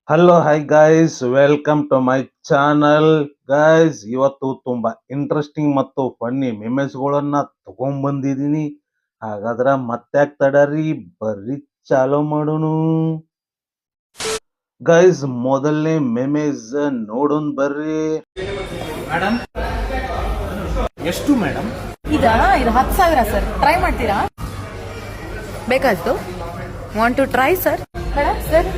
Hello hi guys, welcome to my channel. Guys, ಇವತ್ತು ತುಂಬಾ interesting ಮತ್ತು ಫನ್ನಿ ಮೆಮೆಸ್ಗಳನ್ನ ತಗೊಂಡ್ಬಂದಿದ್ದೀನಿ. ಹಾಗಾದ್ರೆ ಮತ್ತೆ ತಡರಿ, ಬರ್ರಿ ಚಾಲೋ ಮಾಡೋಣ. ಗೈಸ್, ಮೊದಲನೇ ಮೆಮೆಸ್ ನೋಡೋಣ ಬರ್ರಿ. ಮೇಡಮ್, ಎಷ್ಟು ಮೇಡಮ್? ಇದು 10,000 ಸರ್. ಟ್ರೈ ಮಾಡ್ತೀರಾ? ಬೇಕಾಯ್ತು. Want to try sir? Madam sir,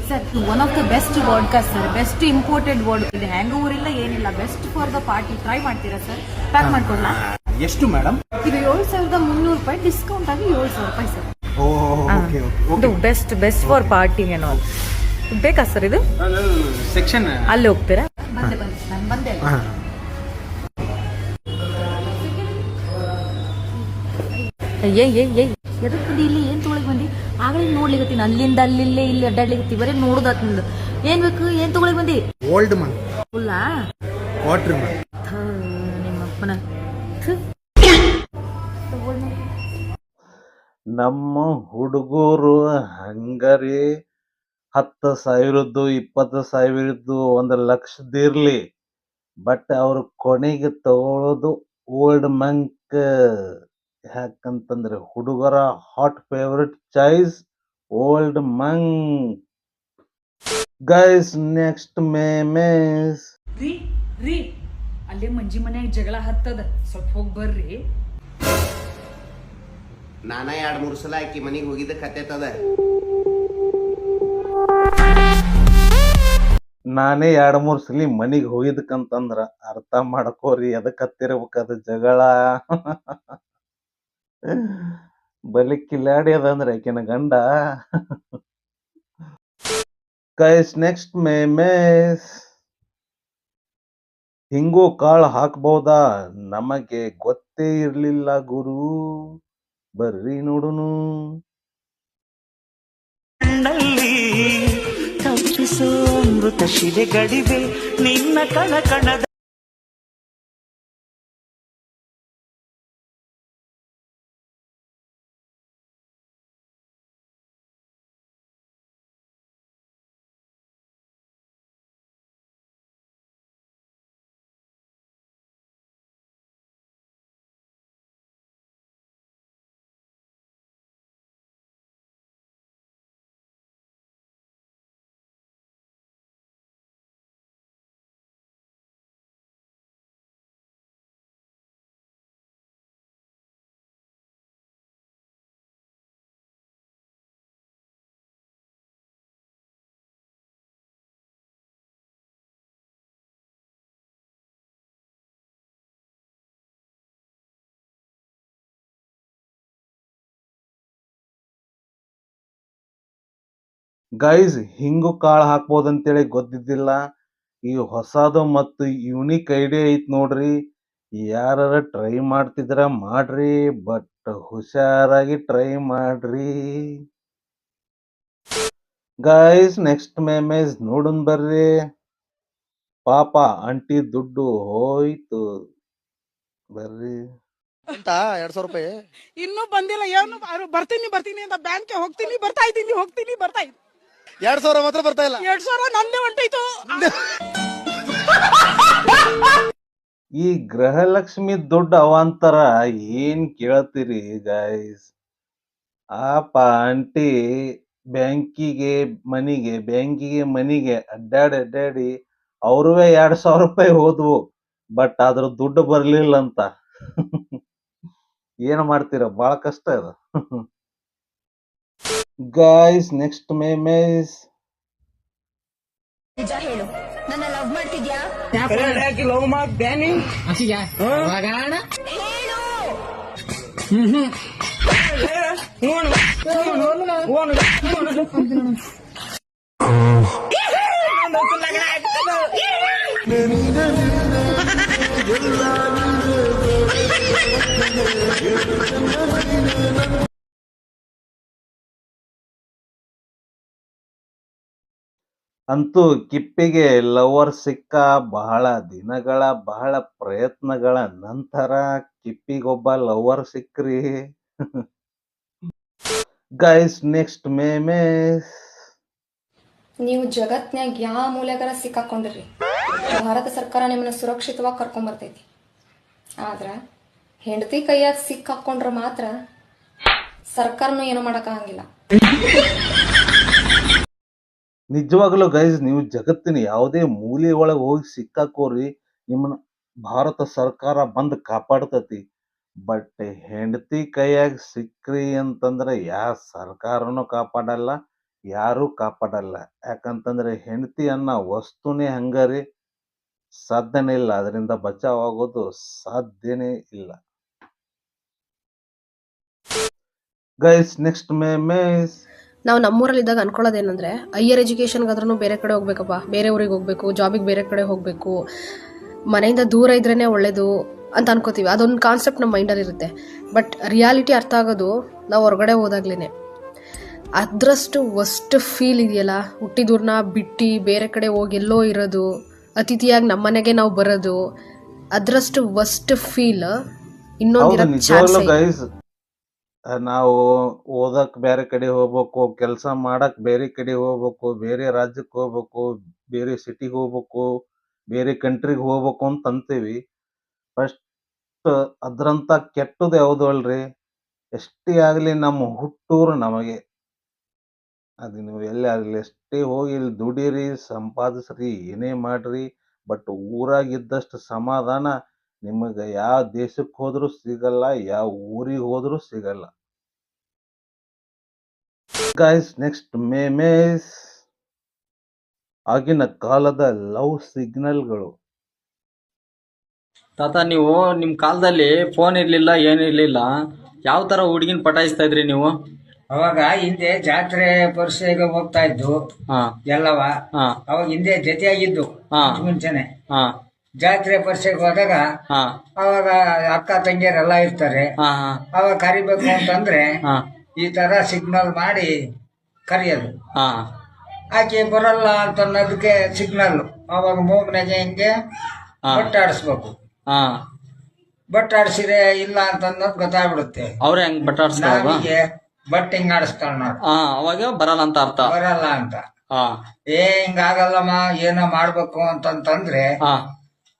sir one of the best vodka sir. Best imported vodka. ಇಲ್ಲಿ ಹ್ಯಾಂಗ್ ಓವರ್ ಇಲ್ಲ, ಏನಿಲ್ಲ. Best for the party. Try ಮಾಡ್ತೀರಾ ಸರ್? ಪ್ಯಾಕ್ ಮಾಡ್ಕೊಡ್ಲಾ? ಎಷ್ಟು ಮೇಡಮ್? ಇದು 7,300 ರೂಪಾಯಿ. ಡಿಸ್ಕೌಂಟ್ ಆಗಿ 7,000 ರೂಪಾಯಿ sir. Okay. Best for party ಏನೋ. ಬೇಕಾ ಸರ್ ಇದು? ಸೆಕ್ಷನ್ ಅಲ್ಲಿ ಹೋಗ್ತೀರಾ? ಬಂದೆ ನಾನು ಬಂದೆ. ಎದಕ್ಕೆ ಬಂದಿ? ಇಲ್ಲಿ ಏನ್ ತೊಗೊಳಕ್ ಬಂದಿ? ಆಗಲೇ ನೋಡ್ಲಿಕತ್ತೀನಿ. ಅಲ್ಲಿಂದ ಅಲ್ಲಿಲ್ಲೇ ಇಲ್ಲಿ ಅಡ್ಡಾಡ್ಲಿಕತ್ತಿ. ಬರೀ ನೋಡುದಾತ್ ನಿಂದು. ಏನ್ ಬೇಕು? ಏನ್ ತೊಗೊಳಕ್ ಬಂದಿ? ಓಲ್ಡ್ ಮನ್ ಫುಲ್ಲಾ ವಾಟರ್ ಮನ್. ನಿಮ್ಮಪ್ಪನ ನಮ್ಮ ಹುಡುಗರು ಹಂಗರಿ 10,000, 20,000, 1,00,000 ಬಟ್ ಅವ್ರ ಕೊನೆಗೆ ತಗೊಳ್ಳೋದು ಓಲ್ಡ್ ಮಂಕ್. ಯಾಕಂತಂದ್ರೆ ಹುಡುಗರ hot favourite choice Old Monk. Guys, next memes. ರೀ ಅಲ್ಲೇ ಮಂಜಿ ಮನ್ಯಾಗ ಜಗಳ ಹತ್ತದ. ಸ್ವಲ್ಪ ಹೋಗಿ ಬರ್ರಿ. ನಾನ 2-3 ಸಲ ಆಕಿ ಮನಿಗೆ ಹೋಗಿದ್ದ ಕತ್ತದ. ನಾನೇ 2-3 ಸಲ ಮನಿಗ್ ಹೋಗಿದ್ದಕ್ಕಂತಂದ್ರ ಅರ್ಥ ಮಾಡ್ಕೋರಿ ಎದಕ್ ಹತ್ತಿರ್ಬೇಕದ ಜಗಳ. ಬಲಿ ಕಿಲಾಡಿ ಅದಂದ್ರೆ ಆಕಿನ ಗಂಡ. Guys, next memes. ಹಿಂಗೂ ಕಾಳು ಹಾಕ್ಬಹುದಾ? ನಮಗೆ ಗೊತ್ತೇ ಇರ್ಲಿಲ್ಲ ಗುರು. ಬರ್ರಿ ನೋಡುನು. ಕಣ್ಣಲ್ಲಿ ತಪ್ಪಿಸೋ ಅಮೃತ ಶಿಲೆಗಳಿವೆ ನಿನ್ನ ಕಣ ಕಣದ. ಗೈಸ್, ಹಿಂಗೂ ಕಾಳು ಹಾಕ್ಬೋದಂತೇಳಿ ಗೊತ್ತಿದ್ದಿಲ್ಲ. ಈ ಹೊಸದು ಮತ್ತು ಯುನಿಕ್ ಐಡಿಯಾ ಐತ್ ನೋಡ್ರಿ. ಯಾರ ಟ್ರೈ ಮಾಡ್ತಿದ್ರ ಮಾಡ್ರಿ, ಬಟ್ ಹುಷಾರಾಗಿ ಟ್ರೈ ಮಾಡ್ರಿ. ಗೈಸ್, ನೆಕ್ಸ್ಟ್ ಮೇಮೇಜ್ ನೋಡುನ್ ಬರ್ರಿ. ಪಾಪ ಆಂಟಿ ದುಡ್ಡು ಹೋಯ್ತು. ಬರ್ರಿ. ಅಂತ 2,000 ರೂಪಾಯಿ ಇನ್ನೂ ಬಂದಿಲ್ಲ. ಏನು ಬರ್ತೀನಿ ಅಂತ ಬ್ಯಾಂಕ್ಗೆ ಹೋಗ್ತೀನಿ, ಬರ್ತಾ ಇದ್ದೀನಿ. 2,000 ಮಾತ್ರ ಬರ್ತಾ ಇಲ್ಲ. 2,000 ನಂದೇ ಹೊಂಟೈತು. ಈ ಗೃಹಲಕ್ಷ್ಮಿ ದುಡ್ಡು ಅವಾಂತರ ಏನ್ ಕೇಳ್ತೀರಿ ಗೈಸ್? ಆಪ ಆಂಟಿ ಬ್ಯಾಂಕಿಗೆ ಮನಿಗೆ ಅಡ್ಡಾಡಿ ಅವ್ರವೇ 2,000 ರೂಪಾಯಿ ಹೋದ್ವು. ಬಟ್ ಅದ್ರ ದುಡ್ಡು ಬರ್ಲಿಲ್ಲ ಅಂತ. ಏನ್ ಮಾಡ್ತೀರ? ಬಾಳ ಕಷ್ಟ ಇದು. Guys, next memes. ನಿಜ ಹೇಳು, ನನ್ನ ಲವ್ ಮಾಡ್ತಿದ್ಯಾ? ಲವ್ ಮಾರ್ಕ್ ಬ್ಯಾನಿ ಅಂತೂ ಕಿಪ್ಪಿಗೆ ಲವರ್ ಸಿಕ್ಕ ಬಹಳ ಪ್ರಯತ್ನಗಳ ನಂತರ ಕಿಪ್ಪಿಗೊಬ್ಬ ಲವರ್ ಸಿಕ್ರಿ. Guys next memes. ನೀವು ಜಗತ್ನ್ಯಾಗ ಯಾವ ಮೂಲೆಗಾರ ಸಿಕ್ಕಾಕೊಂಡಿರಿ, ಭಾರತ ಸರ್ಕಾರ ನಿಮ್ಮನ್ನ ಸುರಕ್ಷಿತವಾಗಿ ಕರ್ಕೊಂಬರ್ತೈತಿ. ಆದ್ರ ಹೆಂಡತಿ ಕೈಯಾಗ ಸಿಕ್ಕಾಕೊಂಡ್ರ ಮಾತ್ರ ಸರ್ಕಾರನು ಏನು ಮಾಡಕ್ಕಾಗಂಗಿಲ್ಲ. ನಿಜವಾಗ್ಲೂ ಗೈಸ್, ನೀವು ಜಗತ್ತಿನ ಯಾವುದೇ ಮೂಲೆ ಒಳಗೆ ಹೋಗಿ ಸಿಕ್ಕಾಕೋರಿ, ನಿಮ್ಮನ್ನ ಭಾರತ ಸರ್ಕಾರ ಬಂದ್ ಕಾಪಾಡ್ತತಿ. ಬಟ್ ಹೆಂಡತಿ ಕೈಯಾಗ ಸಿಕ್ಕ್ರಿ ಅಂತಂದ್ರೆ ಯಾವ ಸರ್ಕಾರನೂ ಕಾಪಾಡಲ್ಲ, ಯಾರೂ ಕಾಪಾಡಲ್ಲ. ಯಾಕಂತಂದ್ರೆ ಹೆಂಡತಿ ಅನ್ನೋ ವಸ್ತುನೇ ಹಂಗಾರಿ, ಸಾಧ್ಯನೇ ಇಲ್ಲ, ಅದರಿಂದ ಬಚಾವ್ ಆಗೋದು ಸಾಧ್ಯನೇ ಇಲ್ಲ. Guys next memes. ನಾವು ನಮ್ಮೂರಲ್ಲಿದ್ದಾಗ ಅನ್ಕೊಳ್ಳೋದೇನಂದ್ರೆ ಹೈಯರ್ ಎಜುಕೇಷನ್ಗಾದ್ರೂ ಬೇರೆ ಕಡೆ ಹೋಗ್ಬೇಕಪ್ಪ, ಬೇರೆ ಊರಿಗೆ ಹೋಗ್ಬೇಕು, ಜಾಬಿಗೆ ಬೇರೆ ಕಡೆ ಹೋಗ್ಬೇಕು, ಮನೆಯಿಂದ ದೂರ ಇದ್ರೇ ಒಳ್ಳೇದು ಅಂತ ಅನ್ಕೋತೀವಿ. ಅದೊಂದು ಕಾನ್ಸೆಪ್ಟ್ ನಮ್ಮ ಮೈಂಡಲ್ಲಿ ಇರುತ್ತೆ. ಬಟ್ ರಿಯಾಲಿಟಿ ಅರ್ಥ ಆಗೋದು ನಾವು ಹೊರಗಡೆ ಹೋದಾಗ್ಲೇ. ಅದರಷ್ಟು ವರ್ಸ್ಟ್ ಫೀಲ್ ಇದೆಯಲ್ಲ, ಹುಟ್ಟಿದೂರ್ನ ಬಿಟ್ಟು ಬೇರೆ ಕಡೆ ಹೋಗಿ ಎಲ್ಲೋ ಇರೋದು, ಅತಿಥಿಯಾಗಿ ನಮ್ಮನೆಗೆ ನಾವು ಬರೋದು, ಅದರಷ್ಟು ವರ್ಸ್ಟ್ ಫೀಲ್ ಇನ್ನೊಂದಿರೋ ಚಾನ್ಸ್. ಗೈಸ್, ನಾವು ಓದಕ್ ಬೇರೆ ಕಡೆ ಹೋಗ್ಬೇಕು, ಕೆಲಸ ಮಾಡಕ್ ಬೇರೆ ಕಡೆ ಹೋಗ್ಬೇಕು, ಬೇರೆ ರಾಜ್ಯಕ್ಕೆ ಹೋಗ್ಬೇಕು, ಬೇರೆ ಸಿಟಿಗೆ ಹೋಗ್ಬೇಕು, ಬೇರೆ ಕಂಟ್ರಿಗೆ ಹೋಗ್ಬೇಕು ಅಂತ ಅಂತೀವಿ. ಫಸ್ಟ್ ಅದ್ರಂತ ಕೆಟ್ಟದ್ದು ಯಾವುದು ಅಲ್ರಿ? ಎಷ್ಟೇ ಆಗ್ಲಿ ನಮ್ಮ ಹುಟ್ಟೂರು ನಮಗೆ. ಅದು ನೀವು ಎಲ್ಲೇ ಆಗ್ಲಿ, ಎಷ್ಟೇ ಹೋಗಿ ಇಲ್ಲಿ ದುಡೀರಿ, ಸಂಪಾದಿಸ್ರಿ, ಏನೇ ಮಾಡ್ರಿ, ಬಟ್ ಊರಾಗಿದ್ದಷ್ಟು ಸಮಾಧಾನ ನಿಮಗೆ ಯಾವ ದೇಶಕ್ಕೆ ಹೋದ್ರೂ ಸಿಗಲ್ಲ, ಯಾವ ಊರಿಗೆ ಹೋದ್ರೂ ಸಿಗಲ್ಲ. Guys next memes. ಆಗಿನ ಕಾಲದ ಲವ್ ಸಿಗ್ನಲ್ಗಳು. ತಾತ, ನೀವು ನಿಮ್ಮ ಕಾಲದಲ್ಲಿ ಫೋನ್ ಇರ್ಲಿಲ್ಲ, ಏನಿರ್ಲಿಲ್ಲ, ಯಾವ ತರ ಹುಡುಗಿನ ಪಟಾಯಿಸ್ತಾ ಇದ್ರಿ ನೀವು? ಅವಾಗ ಹಿಂದೆ ಜಾತ್ರೆ ಪರಿಸೆಗೆ ಹೋಗ್ತಾ ಇದ್ದು ಎಲ್ಲವ. ಅವಾಗ ಹಿಂದೆ ಜೊತೆಯಾಗಿದ್ದು ಮುಂಚೆನೆ. ಜಾತ್ರೆ ಪರಿಸೆಗೆ ಹೋದಾಗ ಅವಾಗ ಅಕ್ಕ ತಂಗಿಯರೆಲ್ಲ ಇರ್ತಾರೆ. ಅವಾಗ ಕರಿಬೇಕು ಅಂತಂದ್ರೆ ಈ ತರ ಸಿಗ್ನಲ್ ಮಾಡಿ ಕರಿಯೋದು. ಆಕೆ ಬರಲ್ಲ ಅಂತ ಅನ್ನೋದಕ್ಕೆ ಸಿಗ್ನಲ್ ಅವಾಗ ಮೂಗ್ನಾಗೆ ಹಿಂಗೆ ಬಟ್ಟಾಡಿಸ್ಬೇಕು. ಬಟ್ಟಾಡ್ಸಿದ್ರೆ ಇಲ್ಲ ಅಂತ ಅನ್ನೋದು ಗೊತ್ತಾಗ್ಬಿಡುತ್ತೆ. ಅವ್ರೆ ಹೆಂಗ್ ಬಟ್ಟಾಡ್ಸ್ತಾರ? ಬಟ್ ಹಿಂಗ್ ಆಡಿಸ್ತಾಳ ನೋಡ್, ಅವಾಗ ಬರಲ್ಲ ಅಂತ ಅರ್ಥ. ಬರಲ್ಲ ಅಂತ. ಹಿಂಗಾಗಲ್ಲಮ್ಮ, ಏನೋ ಮಾಡ್ಬೇಕು ಅಂತಂತಂದ್ರೆ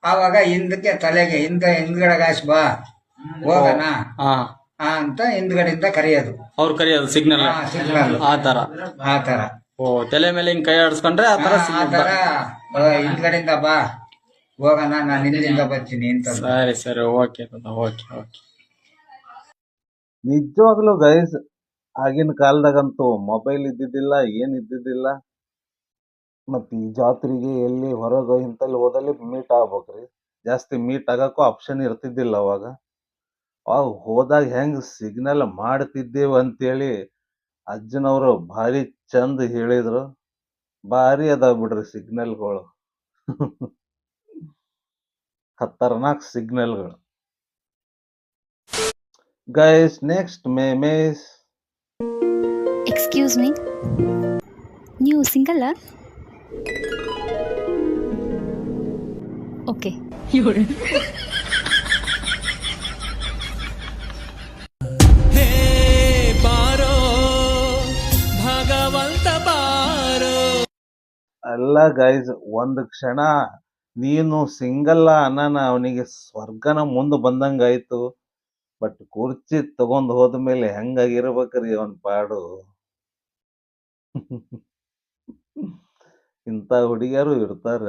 ಅವಾಗ ಹಿಂದಕ್ಕೆ ತಲೆಗೆ ಹಿಂದ್ಗಡೆಗಾಯ್ಸ್ ಬಾ ಹೋಗೋಣ ಅಂತ ಹಿಂದ್ಗಡೆಯಿಂದ ಕರೆಯೋದು. ಅವ್ರು ಕರೆಯೋದು ಸಿಗ್ನಲ್. ಸಿಗ್ನಲ್ ಆ ತರ. ಓ, ತಲೆ ಮೇಲೆ ಹಿಂಗ್ ಕೈ ಆಡಿಸ್ಕೊಂಡ್ರೆ ಆ ತರ ಹಿಂದ್ಗಡೆಯಿಂದ ಬಾ ಹೋಗೋಣ, ನಾನು ಹಿಂದಿನಿಂದ ಬರ್ತೀನಿ ಅಂತ. ಸರಿ ಸರಿ, ಓಕೆ ಓಕೆ ಓಕೆ. ನಿಜವಾಗ್ಲೂ ಗೈಸ್, ಆಗಿನ ಕಾಲದಾಗಂತೂ ಮೊಬೈಲ್ ಇದ್ದಿದ್ದಿಲ್ಲ, ಏನ್ ಇದ್ದಿದ್ದಿಲ್ಲ. ಮತ್ ಈ ಜಾತ್ರೆಗೆ ಎಲ್ಲಿ ಹೊರಗೆ ಇಂತಲ್ಲಿ ಹೋದಲ್ಲಿ ಮೀಟ್ ಆಗ್ಬೇಕ್ರಿ. ಜಾಸ್ತಿ ಮೀಟ್ ಆಗಕ್ಕೂ ಆಪ್ಷನ್ ಇರ್ತಿದ್ದಿಲ್ಲ ಅವಾಗ. ಹೋದಾಗ ಹೆಂಗ್ ಸಿಗ್ನಲ್ ಮಾಡ್ತಿದ್ದೇವ್ ಅಂತೇಳಿ ಅಜ್ಜನವರು ಭಾರಿ ಚಂದ ಹೇಳಿದ್ರು. ಭಾರಿ ಅದಾವ ಬಿಡ್ರಿ ಸಿಗ್ನಲ್ಗಳು. ಖತರ್ನಾಕ್ ಸಿಗ್ನಲ್ಗಳು. Guys next memes. Excuse me, ನೀವು ಸಿಂಗಲ್? ಓಕೆ. ಬಾರೋ ಭಗವಂತ ಬಾರೋ. ಅಲ್ಲ ಗೈಸ್, ಒಂದ್ ಕ್ಷಣ ನೀನು ಸಿಂಗಲ್ಲ ಅನ್ನನ ಅವನಿಗೆ ಸ್ವರ್ಗನ ಮುಂದೆ ಬಂದಂಗಾಯ್ತು. ಬಟ್ ಕುರ್ಚಿ ತಗೊಂಡ್ ಹೋದ್ಮೇಲೆ ಹೆಂಗಾಗಿರ್ಬೇಕ್ರಿ ಅವನ್ ಪಾಡು. ಇಂಥ ಹುಡುಗಿಯರು ಇರ್ತಾರ.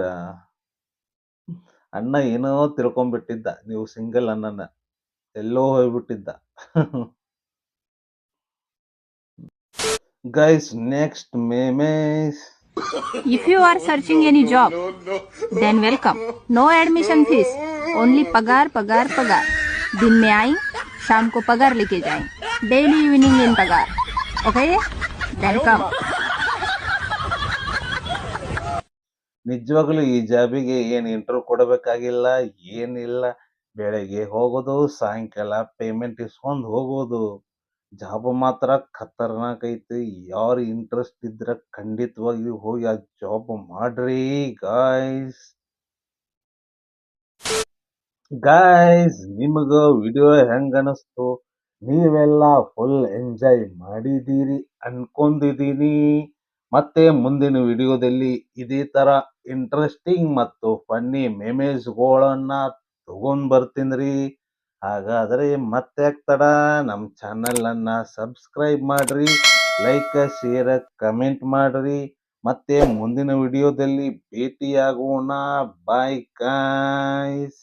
ಅಣ್ಣ ಏನೋ ತಿಳ್ಕೊಂಡ್ಬಿಟ್ಟಿದ್ದ, ನೀವು ಸಿಂಗಲ್ ಅನ್ನನ ಎಲ್ಲೋ ಹೋಗ್ಬಿಟ್ಟಿದ್ದ. Guys next memes. If you are searching any job, then welcome. No admission fees, only पगार पगार पगार. दिन में आई, शाम को पगार लेके जाएं. Daily evening in पगार. Okay? Welcome. ನಿಜವಾಗ್ಲೂ ಈ ಜಾಬಿಗೆ ಏನ್ ಇಂಟರ್ವ್ಯೂ ಕೊಡಬೇಕಾಗಿಲ್ಲ, ಏನಿಲ್ಲ. ಬೆಳಗ್ಗೆ ಹೋಗೋದು, ಸಾಯಂಕಾಲ ಪೇಮೆಂಟ್ ಇಸ್ಕೊಂಡ್ ಹೋಗೋದು. ಜಾಬ್ ಮಾತ್ರ ಖತರ್ನಾಕ್ ಐತಿ. ಯಾರು ಇಂಟ್ರೆಸ್ಟ್ ಇದ್ರ ಖಂಡಿತವಾಗಿ ಹೋಗಿ ಆ ಜಾಬ್ ಮಾಡ್ರಿ ಗಾಯ್ಸ್. ಗಾಯ್ಸ್, ನಿಮಗ ವಿಡಿಯೋ ಹೆಂಗ ಅನಿಸ್ತು? ನೀವೆಲ್ಲ ಫುಲ್ ಎಂಜಾಯ್ ಮಾಡಿದ್ದೀರಿ ಅನ್ಕೊಂಡಿದ್ದೀನಿ. ಮತ್ತೆ ಮುಂದಿನ ವಿಡಿಯೋದಲ್ಲಿ ಇದೇ ಥರ ಇಂಟ್ರೆಸ್ಟಿಂಗ್ ಮತ್ತು ಫನ್ನಿ ಮೆಮೇಜ್ಗಳನ್ನ ತಗೊಂಡ್ ಬರ್ತೀನಿ. ಹಾಗಾದರೆ ಮತ್ತೆ ತಡ, ನಮ್ಮ ಚಾನಲನ್ನು ಸಬ್ಸ್ಕ್ರೈಬ್ ಮಾಡ್ರಿ, ಲೈಕ್ ಶೇರ್ ಕಮೆಂಟ್ ಮಾಡ್ರಿ. ಮತ್ತೆ ಮುಂದಿನ ವಿಡಿಯೋದಲ್ಲಿ ಭೇಟಿಯಾಗೋಣ. Bye guys.